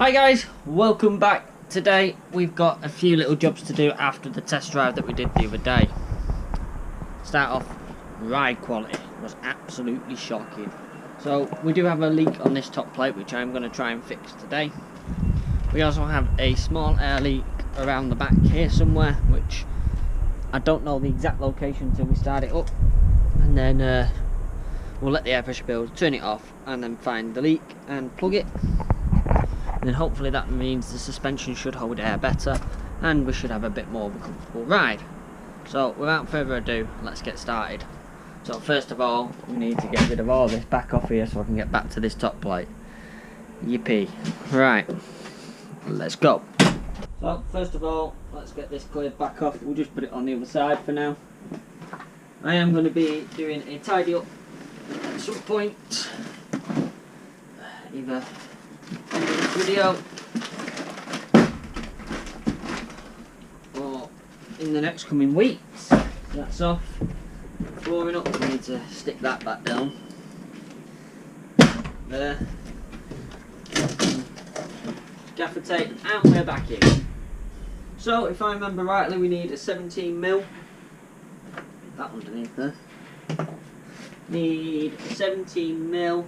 Hi guys, welcome back. Today we've got a few little jobs to do after the test drive that we did the other day. Start off, ride quality was absolutely shocking. So we do have a leak on this top plate which I'm going to try and fix today. We also have a small air leak around the back here somewhere, which I don't know the exact location until we start it up, and then we'll let the air pressure build, turn it off, and then find the leak and plug it. And then hopefully that means the suspension should hold air better and we should have a bit more of a comfortable ride. So without further ado, let's get started. So first of all, we need to get rid of all this back off here so I can get back to this top plate. Yippee. Right, let's go. So first of all, let's get this cleared back off. We'll just put it on the other side for now. I am going to be doing a tidy up at some point, either video or in the next coming weeks. That's off. Flooring up, we need to stick that back down there. Gaffer tape, and we're back in. So if I remember rightly, we need a 17mm. That underneath there. Need 17mm.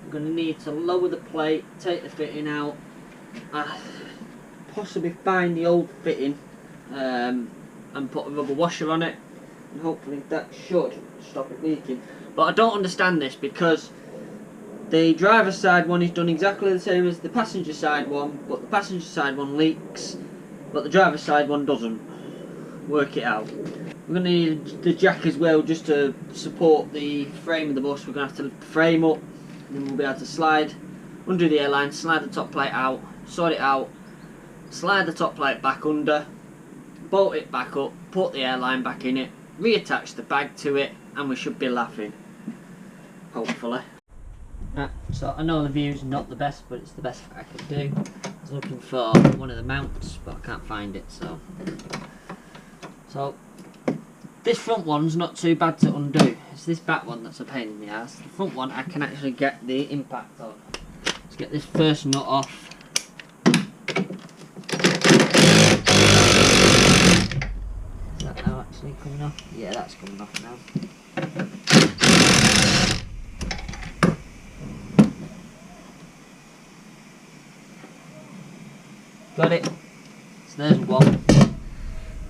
I'm going to need to lower the plate, take the fitting out, possibly find the old fitting and put a rubber washer on it, and hopefully that should stop it leaking. But I don't understand this because the driver's side one is done exactly the same as the passenger side one, but the passenger side one leaks, but the driver's side one doesn't. Work it out. We're going to need the jack as well just to support the frame of the bus. We're going to have to lift the frame up. Then we'll be able to slide, undo the airline, slide the top plate out, sort it out, slide the top plate back under, bolt it back up, put the airline back in it, reattach the bag to it, and we should be laughing. Hopefully. So I know the view's not the best, but it's the best I could do. I was looking for one of the mounts, but I can't find it, so this front one's not too bad to undo. It's this back one that's a pain in the ass. The front one I can actually get the impact on. Let's get this first nut off. Is that now actually coming off? Yeah, that's coming off now. Got it. So there's one.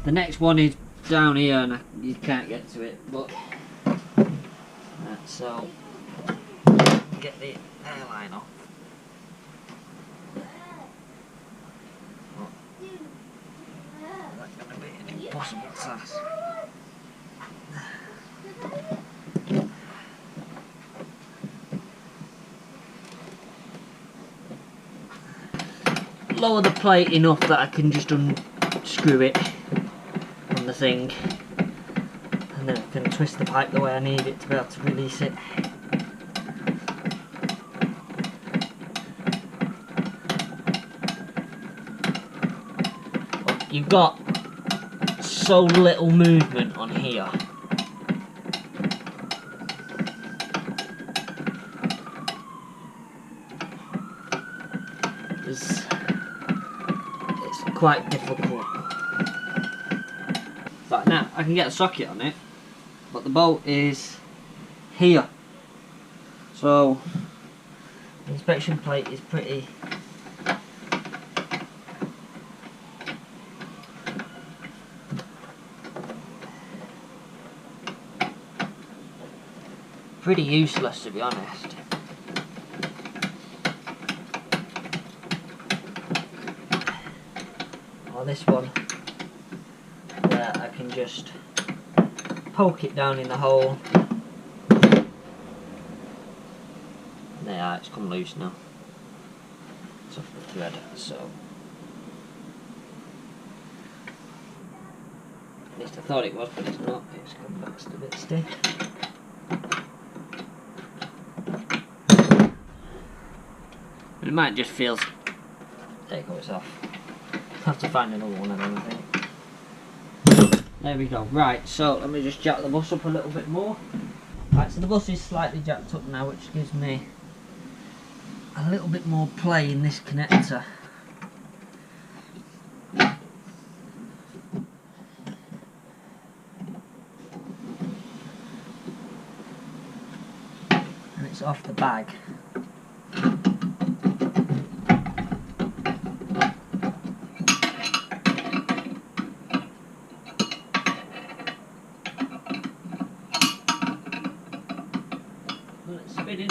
The next one is down here and you can't get to it, but so get the airline off. That's going to be an impossible task. Lower the plate enough that I can just unscrew it on the thing, and then I can twist the pipe the way I need it to be able to release it. But you've got so little movement on here. It's quite difficult. But now I can get a socket on it, but the bolt is here, so the inspection plate is pretty useless, to be honest. Or this one, where I can just poke it down in the hole. There, it's come loose now. It's off the thread, so at least I thought it was, but it's not. It's come back a bit stiff. But it might just feel. There you go, it's off. Have to find another one, I don't think. There we go. Right, so let me just jack the bus up a little bit more. Right, so the bus is slightly jacked up now, which gives me a little bit more play in this connector. And it's off the bag. It's spinning.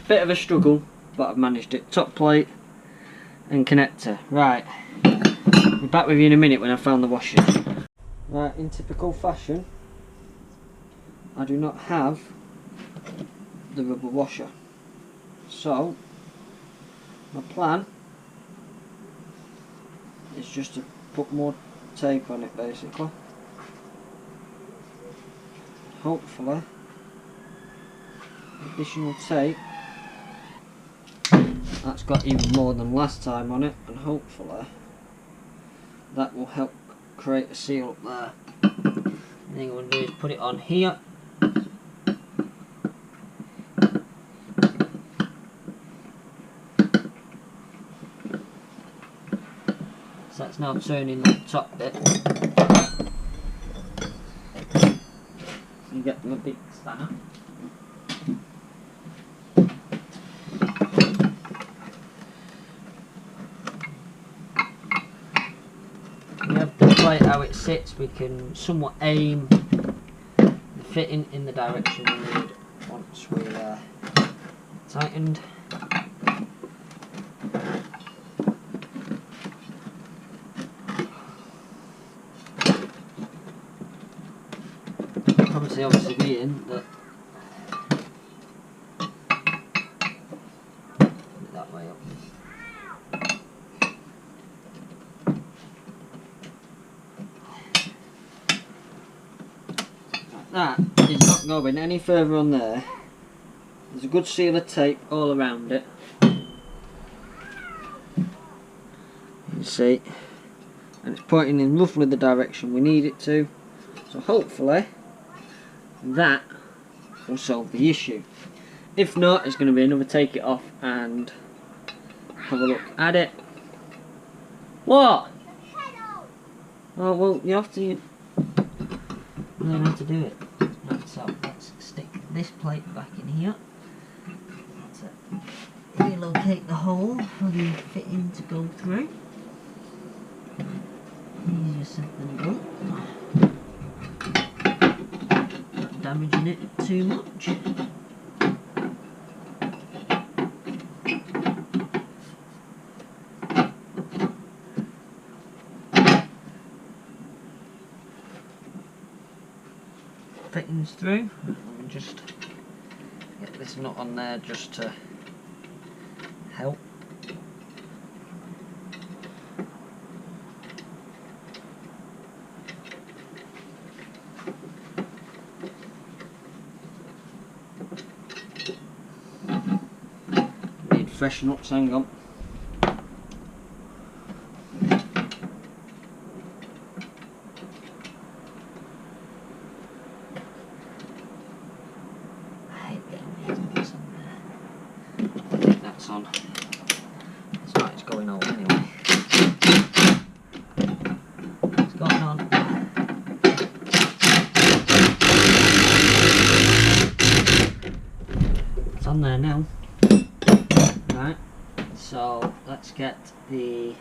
Bit of a struggle, but I've managed it. Top plate and connector. Right, I'll be back with you in a minute when I found the washer. Right, in typical fashion, I do not have the rubber washer. So, my plan is just to put more tape on it basically. Hopefully, additional tape that's got even more than last time on it, and hopefully that will help create a seal up there. The thing I'm going to do is put it on here. So that's now turning the top bit. You get them a big spanner. How it sits, we can somewhat aim the fitting in the direction we need once we tightened. Probably obviously being that that way up. That is not going any further on there. There's a good seal of tape all around it. You see, and it's pointing in roughly the direction we need it to. So hopefully that will solve the issue. If not, it's going to be another take it off and have a look at it. What? Oh well, you have to learn how to do it. Right, so let's stick this plate back in here. To relocate the hole for the fitting to go through. Easier said than done. Not damaging it too much. Fittings through, and just get this nut on there just to help. Need fresh nuts, hang on. On. It's not, it's going on anyway. It's going on. It's on there now. Right, so let's get the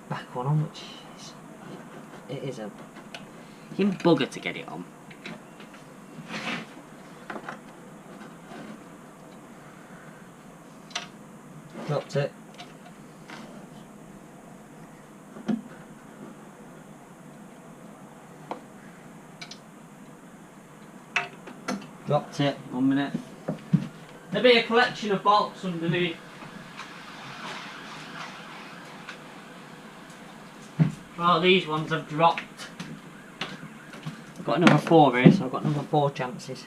back one on, which is, it is a bugger to get it on. Dropped it. Dropped it. 1 minute. There'll be a collection of bolts underneath. Well, these ones have dropped. Got another 4 here, so I've got another 4 chances.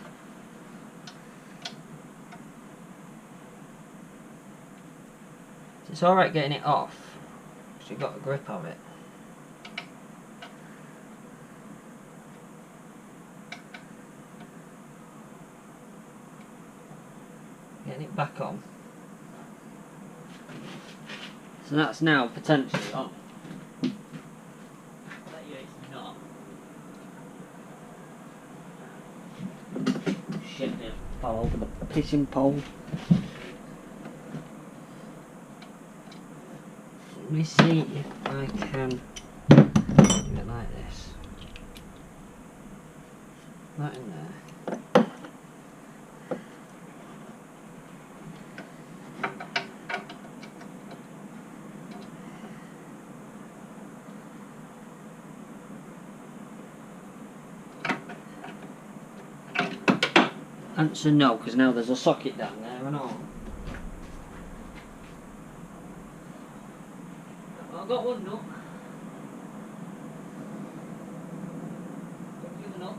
It's alright getting it off, because you've got a grip of it. Getting it back on. So that's now potentially on. But yeah, it's not. Shit, it fell over the fishing pole. Let me see if I can do it like this. That in there. Answer no, because now there's a socket down there and all. I've got one nut. Got the other nut.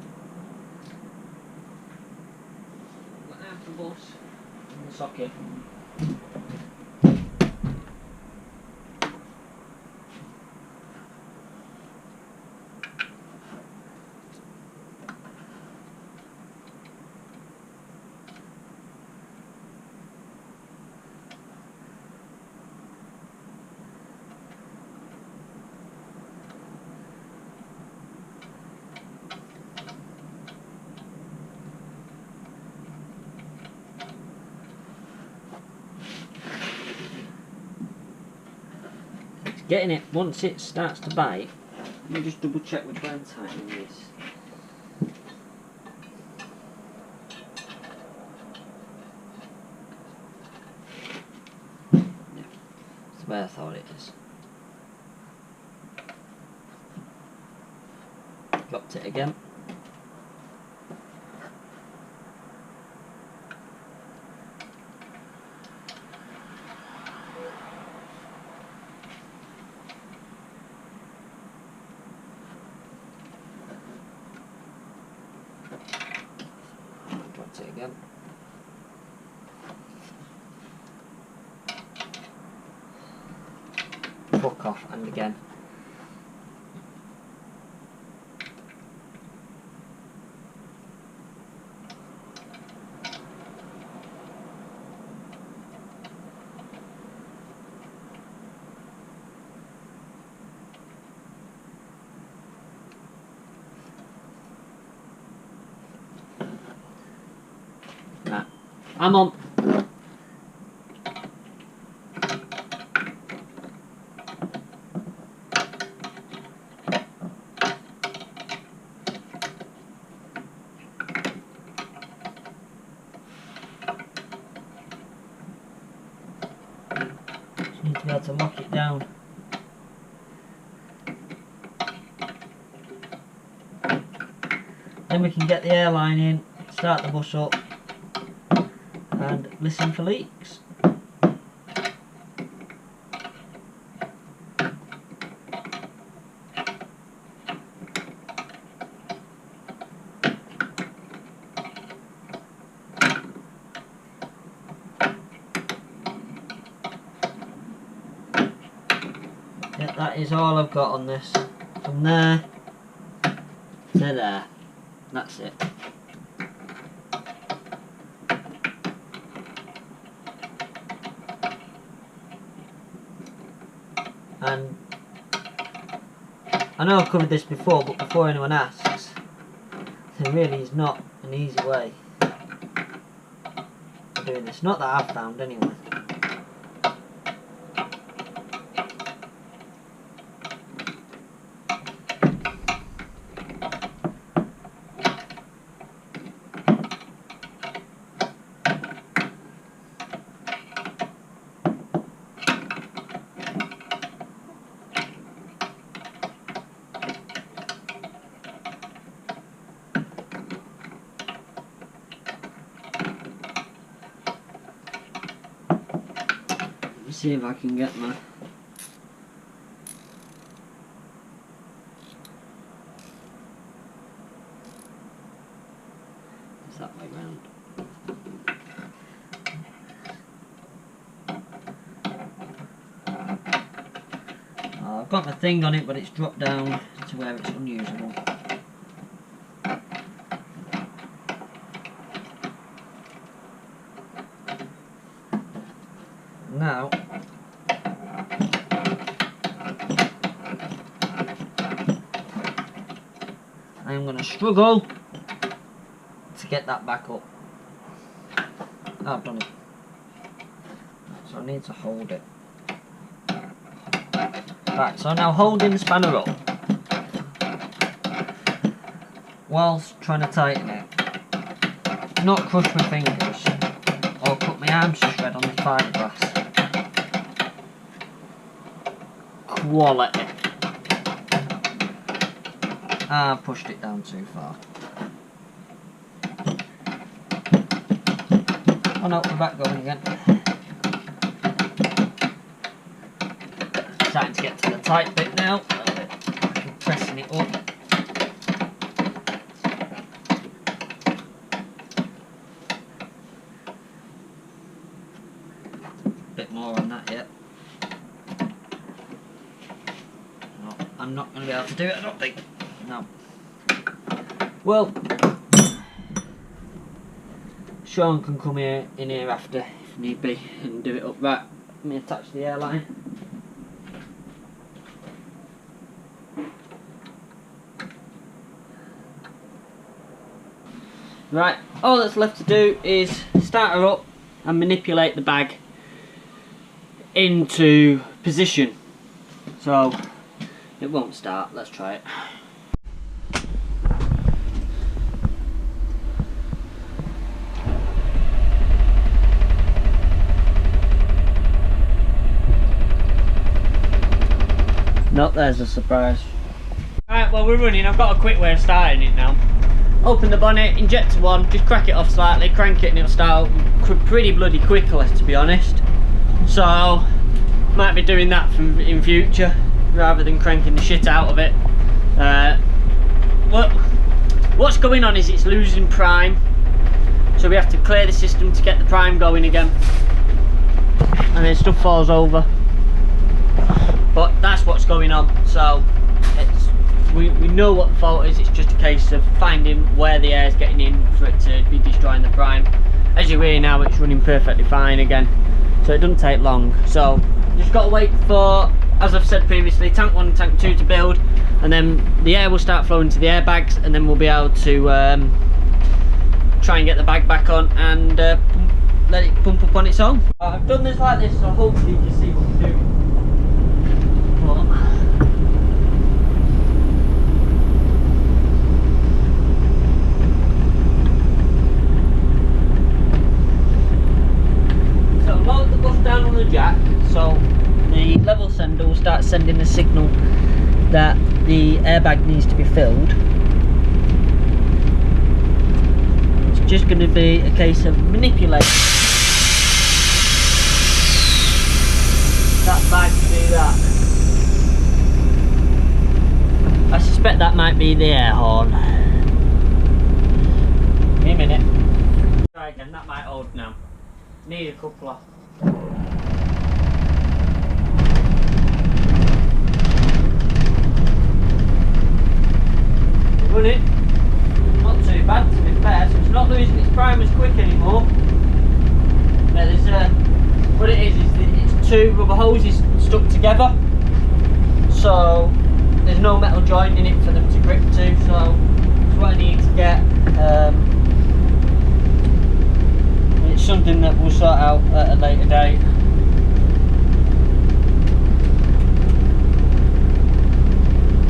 Got half the bus and the socket. Getting it, once it starts to bite, let me just double check which way I'm tightening this. Yeah, that's the way I thought it is. Dropped it again. Dropped it again. Fuck off, and again. Right, I'm on. Just need to be able to lock it down. Then we can get the airline in, start the bus up, and listen for leaks. Yeah, that is all I've got on this. From there to there. That's it. And I know I've covered this before, but before anyone asks, there really is not an easy way of doing this. Not that I've found anyway. See if I can get my it's that way round. got my thing on it, but it's dropped down to where it's unusable. Now, I'm going to struggle to get that back up. Oh, I've done it. So I need to hold it. Right, so now holding the spanner up whilst trying to tighten it. Not crush my fingers or cut my arms to shred on the fiberglass. Quality. I pushed it down too far. Oh no, we're back going again. Starting to get to the tight bit now. Pressing it up. Bit more on that yet. No, I'm not going to be able to do it, I don't think. No. Well, Sean can come in here after if need be and do it up. Right, let me attach the airline. Right, all that's left to do is start her up and manipulate the bag into position. So it won't start, let's try it. Nope, there's a surprise. Right, well we're running, I've got a quick way of starting it now. Open the bonnet, injector one, just crack it off slightly, crank it and it'll start pretty bloody quickly to be honest. So, might be doing that in future rather than cranking the shit out of it. What's going on is it's losing prime, so we have to clear the system to get the prime going again. And then stuff falls over. But that's what's going on, so we know what the fault is, it's just a case of finding where the air's getting in for it to be destroying the prime. As you hear now, it's running perfectly fine again, so it doesn't take long. So just got to wait for, as I've said previously, tank 1 and tank 2 to build, and then the air will start flowing to the airbags, and then we'll be able to try and get the bag back on and let it pump up on its own. I've done this like this, so hopefully you can see what we're doing. Down on the jack, so the level sender will start sending the signal that the airbag needs to be filled. It's just going to be a case of manipulating that bag to do that. I suspect that might be the air horn. Give me a minute. Try again, that might hold now. Need a coupler. Running, not too bad to be fair, so it's not losing its prime as quick anymore. There's what it is it's two rubber hoses stuck together, so there's no metal joint in it for them to grip to, so that's what I need to get. It's something that we'll sort out at a later date.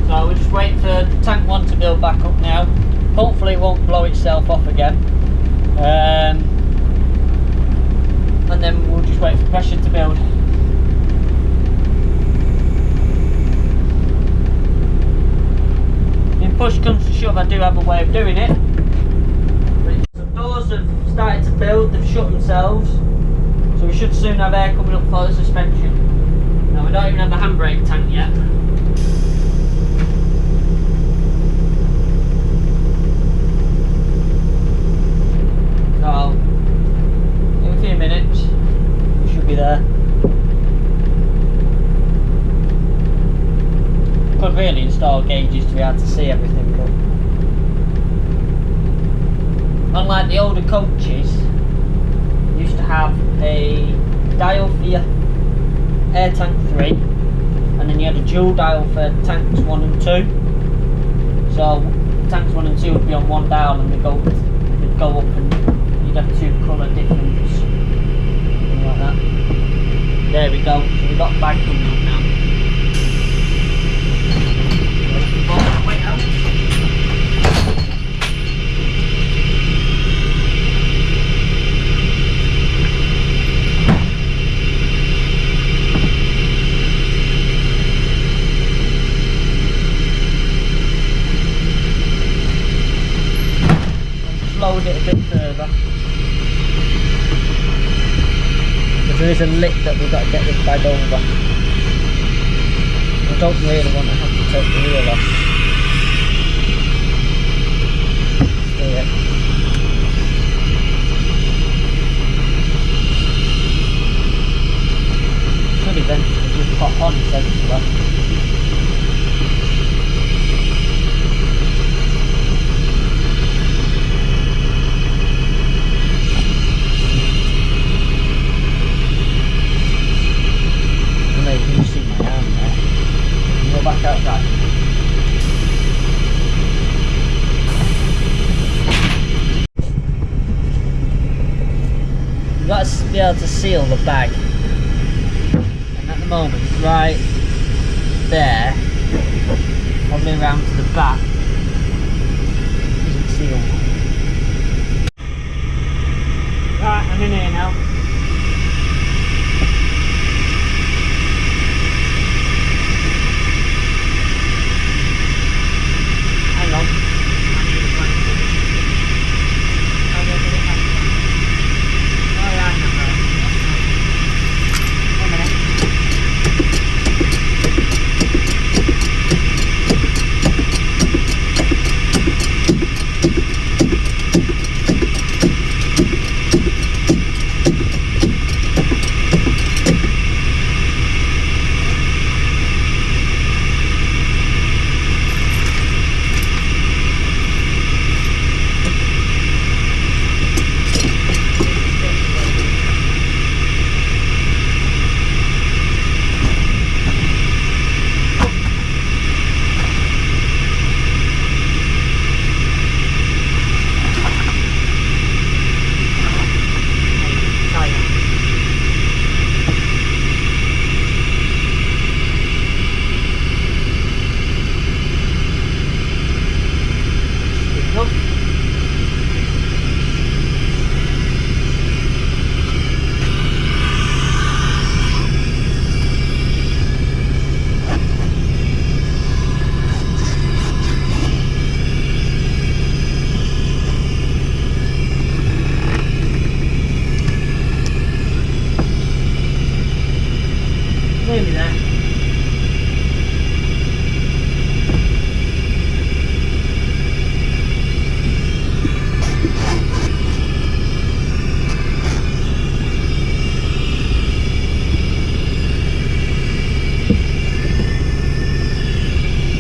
So we're just waiting for tank 1 to build back up now. Hopefully it won't blow itself off again. And then we'll just wait for pressure to build. If push comes to shove, I do have a way of doing it. The doors have started to build, they've shut themselves. So we should soon have air coming up for the suspension. Now we don't even have the handbrake tank yet. So, in a few minutes, we should be there. really install gauges to be able to see everything, but unlike the older coaches, you used to have a dial for your air tank 3, and then you had a dual dial for tanks 1 and 2. So tanks 1 and 2 would be on one dial, and they'd go up, and you'd have 2 colour difference, something like that. There we go. So we've got bag coming up now. Wait out. Load it a bit further, because there is a lip that we've got to get this bag over. I don't really want to have to take the wheel off. See it. Should eventually just pop on essentially. Back outside. You've got to be able to seal the bag, and at the moment, right there, probably around to the back, isn't sealed. Right, I'm in here now. Nearly there.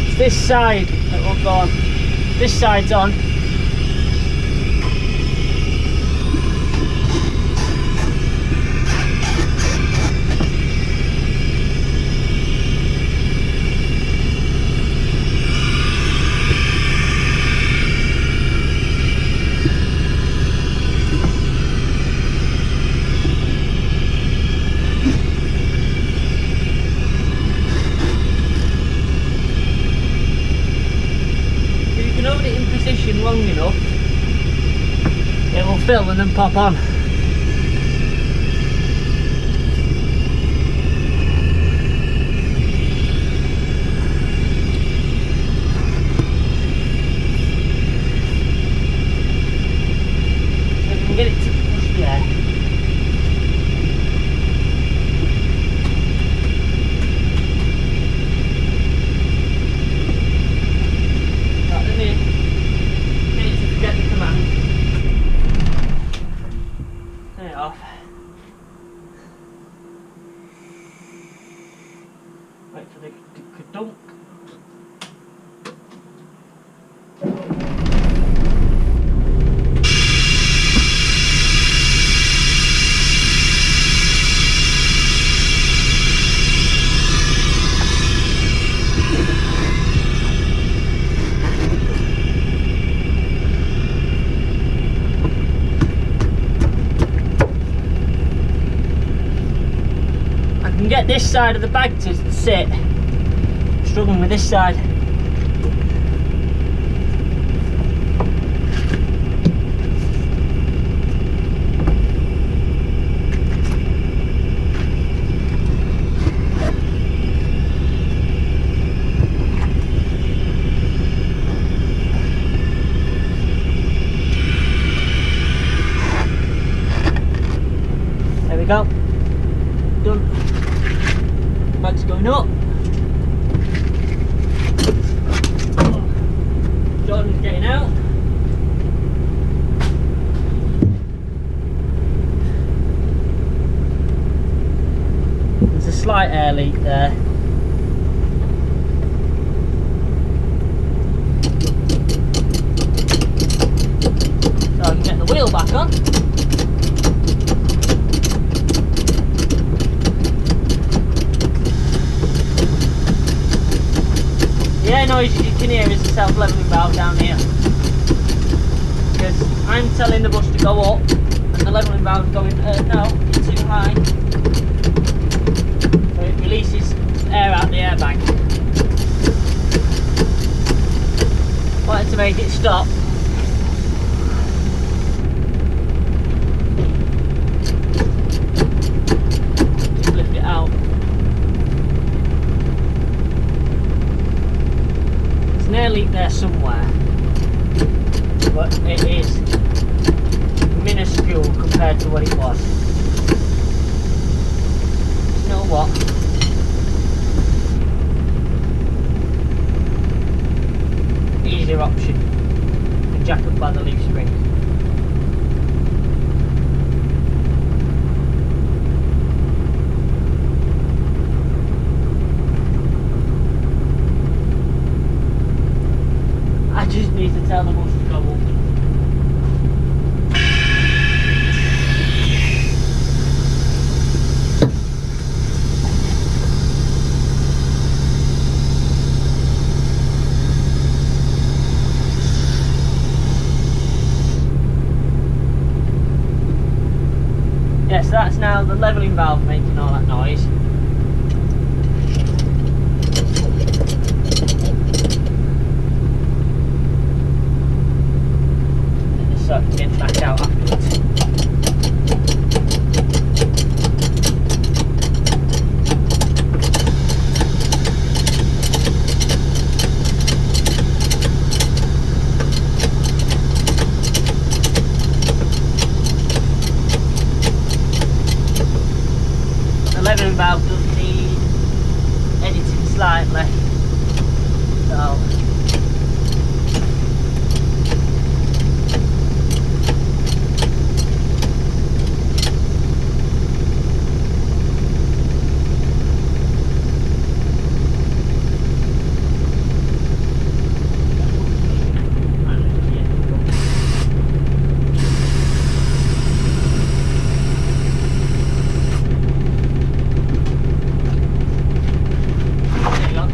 It's this side that will go on. This side's on. Long enough, it will fill and then pop on. So we can get it to push there. Wait for the dunk. get this side of the bag to sit. Struggling with this side. There we go. Done. Bag's going up. Jordan's getting out. There's a slight air leak there. So I can get the wheel back on. The air noise you can hear is the self-leveling valve down here. Because I'm telling the bus to go up and the leveling valve is going, no, you're too high. So it releases air out the airbag. Wanted to make it stop. Just lift it out. An air leak there somewhere, but it is minuscule compared to what it was. You know what? Easier option than jack up by the leaf spring. I just need to tell the bus to go up. Yes, that's now the leveling valve making all that noise. So I can get back out afterwards. The leveling valve does need editing slightly, so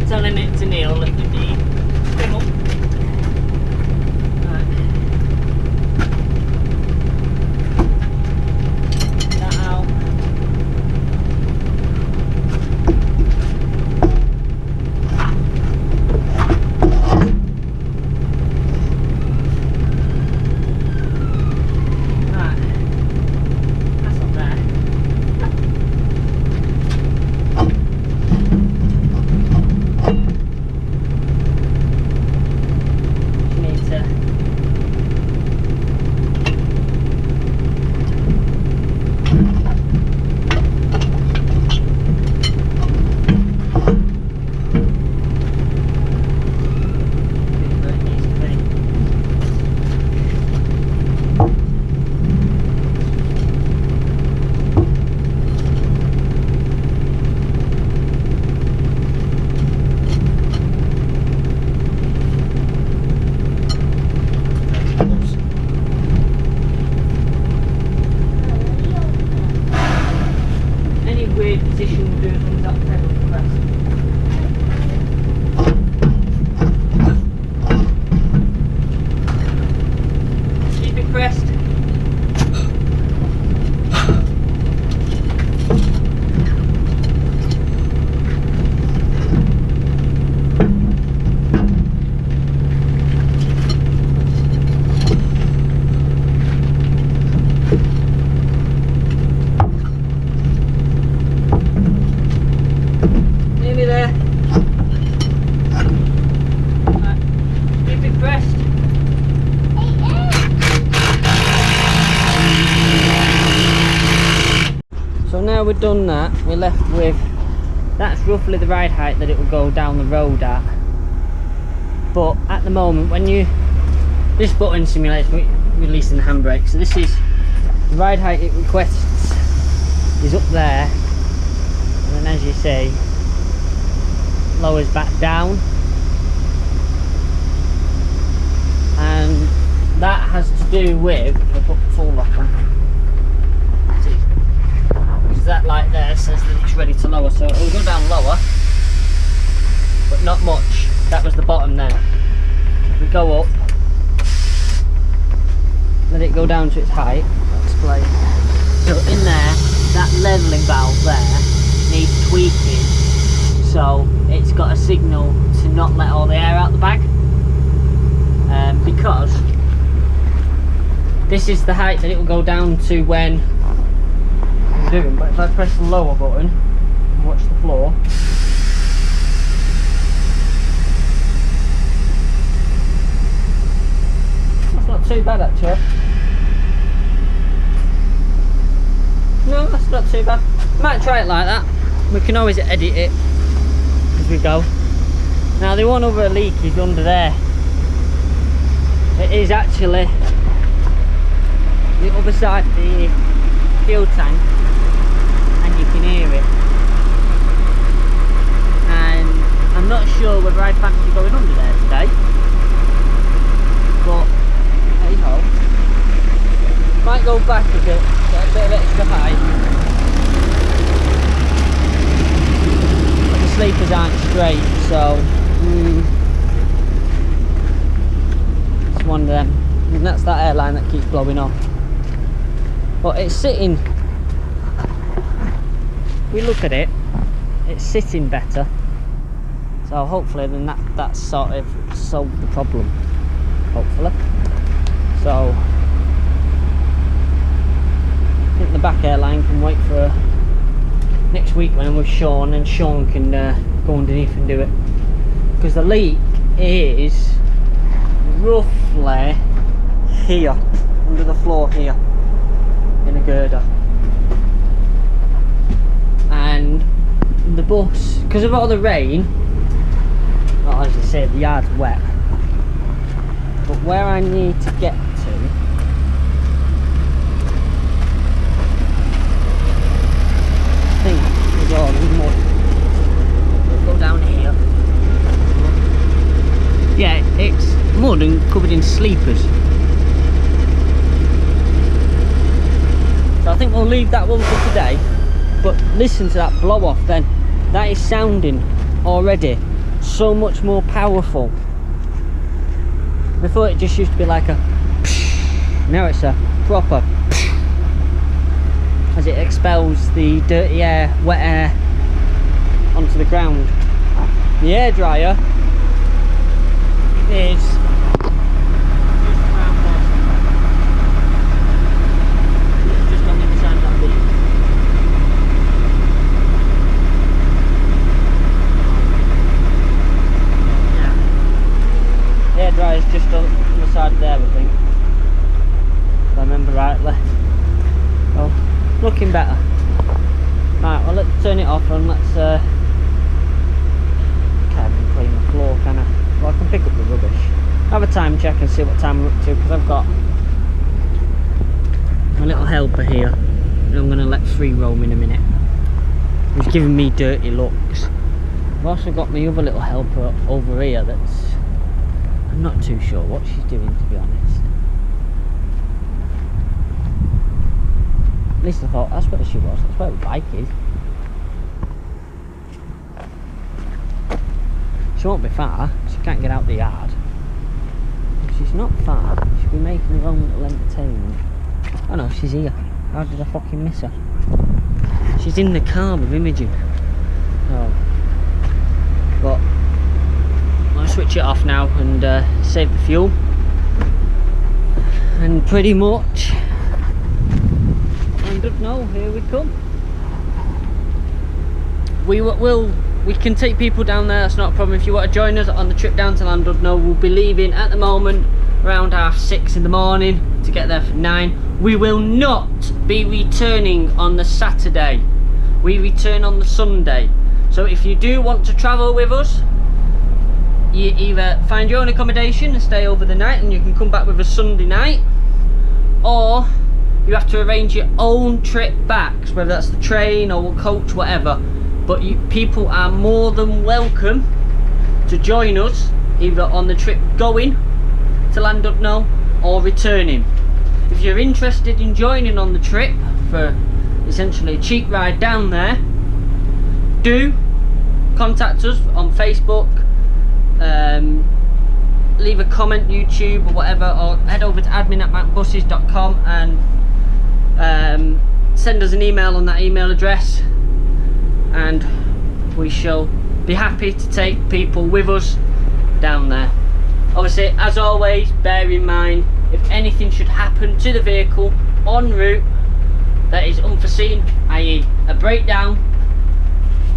telling it to kneel, lift the knee, spin up. Right. That out. Right. That's up there. So now we've done that, we're left with, that's roughly the ride height that it will go down the road at. But at the moment, when this button simulates releasing the handbrake, so this is the ride height it requests is up there, and then as you see, lowers back down, and that has to do with, if I put the full lock on, because that light there says that it's ready to lower, so it will go down lower, but not much. That was the bottom then. If we go up, let it go down to its height, I'll explain. So in there, that levelling valve there needs tweaking, so it's got a signal to not let all the air out the bag, because this is the height that it will go down to when I'm doing. But if I press the lower button and watch the floor, that's not too bad actually. No, that's not too bad. Might try it like that. We can always edit it as we go. Now the one other leak is under there. It is actually the other side of the fuel tank, and you can hear it. And I'm not sure whether I fancy going under there today, but hey ho. Might go back a bit, get a bit of extra height. But the sleepers aren't straight, so it's one of them. And that's that airline that keeps blowing off. But it's sitting, if we look at it, it's sitting better. So hopefully then that's sort of solved the problem. Hopefully. So I think the back airline can wait for next week when I'm with Sean, and Sean can go underneath and do it. Because the leak is roughly here, under the floor here, in a girder. And the bus, because of all the rain, well, as I say, the yard's wet. But where I need to get to, I think is all the mud. We'll go down here. Yeah, it's mud and covered in sleepers. So I think we'll leave that one for today. But listen to that blow off then. That is sounding already so much more powerful. Before it just used to be like a psh, now it's a proper psh, as it expels the dirty air, wet air onto the ground. The air dryer is just on the other side of that bit. Yeah. The air dryer is just on the side there, I think, if I remember rightly. Oh, looking better. Right, well, let's turn it off and let's can't even clean the floor, can I? Well, I can pick up the rubbish. Have a time check and see what time we're up to, because I've got my little helper here and I'm going to let free roam in a minute. He's giving me dirty looks. I've also got my other little helper over here that's, I'm not too sure what she's doing, to be honest. At least I thought that's where she was, that's where the bike is. She won't be far, she can't get out the yard. If she's not far, she'll be making her own little entertainment. Oh no, she's here. How did I fucking miss her? She's in the car with Imogen. Oh. But I'll switch it off now and save the fuel. And pretty much, I don't know, here we come. We can take people down there, that's not a problem. If you want to join us on the trip down to Llandudno, we'll be leaving at the moment around 6:30 in the morning to get there for 9. we will not be returning on the Saturday. We return on the Sunday. So if you do want to travel with us, you either find your own accommodation and stay over the night and you can come back with us Sunday night, or you have to arrange your own trip back, whether that's the train or coach, whatever. But people are more than welcome to join us either on the trip going to Llandudno or returning. If you're interested in joining on the trip for essentially a cheap ride down there, do contact us on Facebook, leave a comment, YouTube or whatever, or head over to admin@mountainbuses.com and send us an email on that email address, and we shall be happy to take people with us down there. Obviously, as always, bear in mind, if anything should happen to the vehicle en route that is unforeseen, i.e. a breakdown,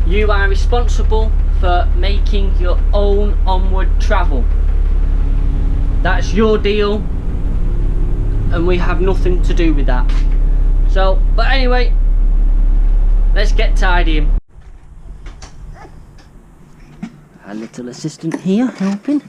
you are responsible for making your own onward travel. That's your deal and we have nothing to do with that. So, but anyway, let's get tidying. Our little assistant here helping.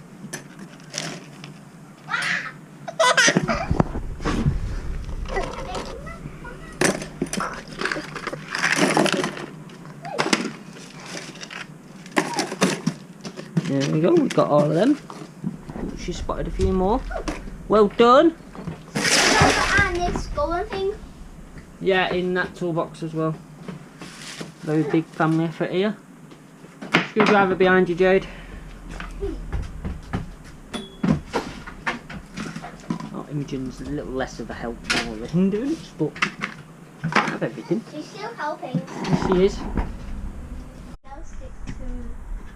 There we go, we've got all of them. She spotted a few more. Well done. And this golden thing? Yeah, in that toolbox as well. Very big family effort here. Screwdriver behind you, Jade. Oh, Imogen's a little less of a help than the hindrance, but I have everything. She's still helping. Yes, she is. Now stick to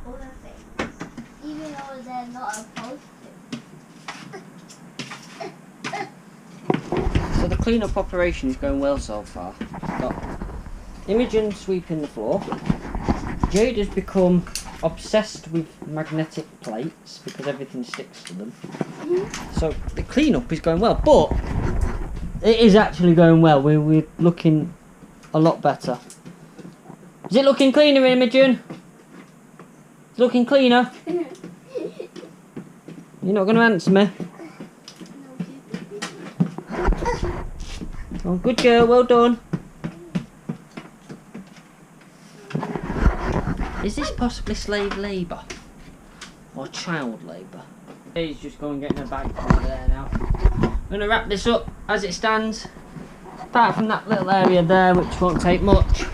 other things, even though they're not supposed to. So the clean-up operation is going well so far. We've got Imogen sweeping the floor. Jade has become obsessed with magnetic plates because everything sticks to them. So the clean-up is going well, but it is actually going well. We're looking a lot better. Is it looking cleaner, Imogen? It's looking cleaner? You're not going to answer me? Oh, good girl, well done. Is this possibly slave labour? Or child labour? He's just going and getting a bag from over there now. I'm going to wrap this up as it stands. Apart from that little area there, which won't take much.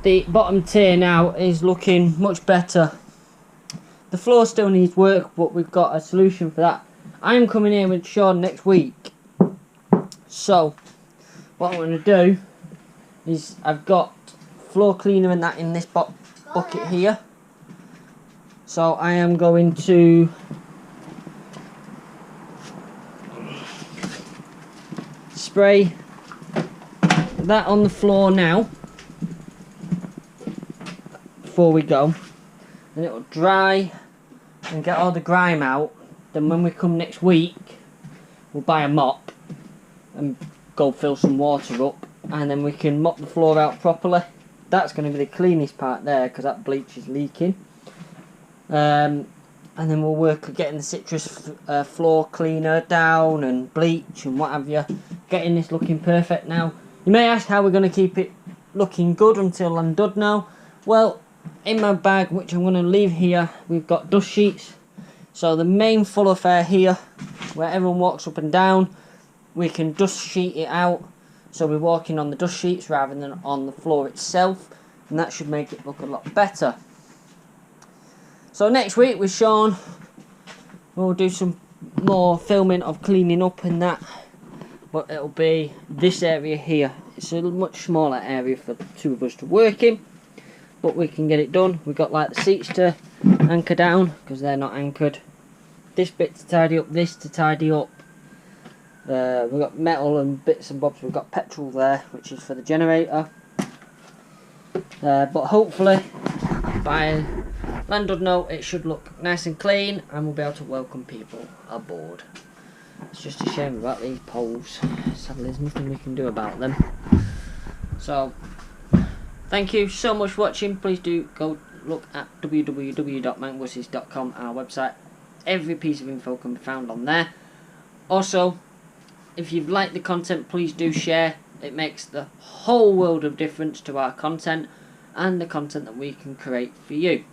The bottom tier now is looking much better. The floor still needs work, but we've got a solution for that. I'm coming here with Sean next week. So, what I'm going to do is I've got floor cleaner and that in this bucket here. So I am going to spray that on the floor now before we go, and it'll dry and get all the grime out. Then when we come next week, we'll buy a mop and go fill some water up, and then we can mop the floor out properly. That's going to be the cleanest part there because that bleach is leaking. And then we'll work at getting the citrus floor cleaner down and bleach and what have you, getting this looking perfect now. You may ask how we're going to keep it looking good until Llandudno. Well, in my bag, which I'm going to leave here, we've got dust sheets. So the main thoroughfare here, where everyone walks up and down, we can dust sheet it out. So we're walking on the dust sheets rather than on the floor itself, and that should make it look a lot better. So next week with Sean, we'll do some more filming of cleaning up and that, but it'll be this area here. It's a much smaller area for the two of us to work in, but we can get it done. We've got like the seats to anchor down because they're not anchored, this bit to tidy up, this to tidy up. We've got metal and bits and bobs. We've got petrol there, which is for the generator. But hopefully by Llandudno it should look nice and clean, and we'll be able to welcome people aboard. It's just a shame about these poles. Sadly, there's nothing we can do about them. So, thank you so much for watching. Please do go look at www.mancwusses.com, our website. Every piece of info can be found on there. Also, if you've liked the content, please do share. It makes the whole world of difference to our content and the content that we can create for you.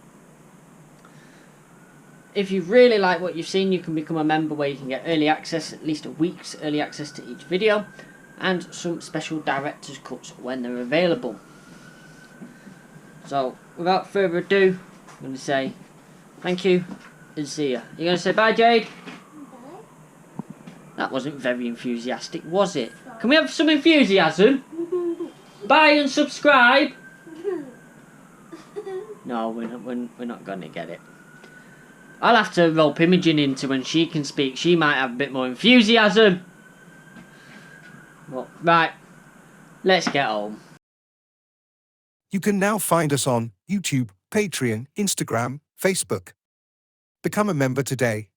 If you really like what you've seen, you can become a member where you can get early access, at least a week's early access to each video, and some special director's cuts when they're available. So, without further ado, I'm going to say thank you and see ya. You're going to say bye, Jade? Bye. That wasn't very enthusiastic, was it? Can we have some enthusiasm? Bye and subscribe. No, we're not going to get it. I'll have to rope Imogen into when she can speak. She might have a bit more enthusiasm. Well, right, let's get home. You can now find us on YouTube, Patreon, Instagram, Facebook. Become a member today.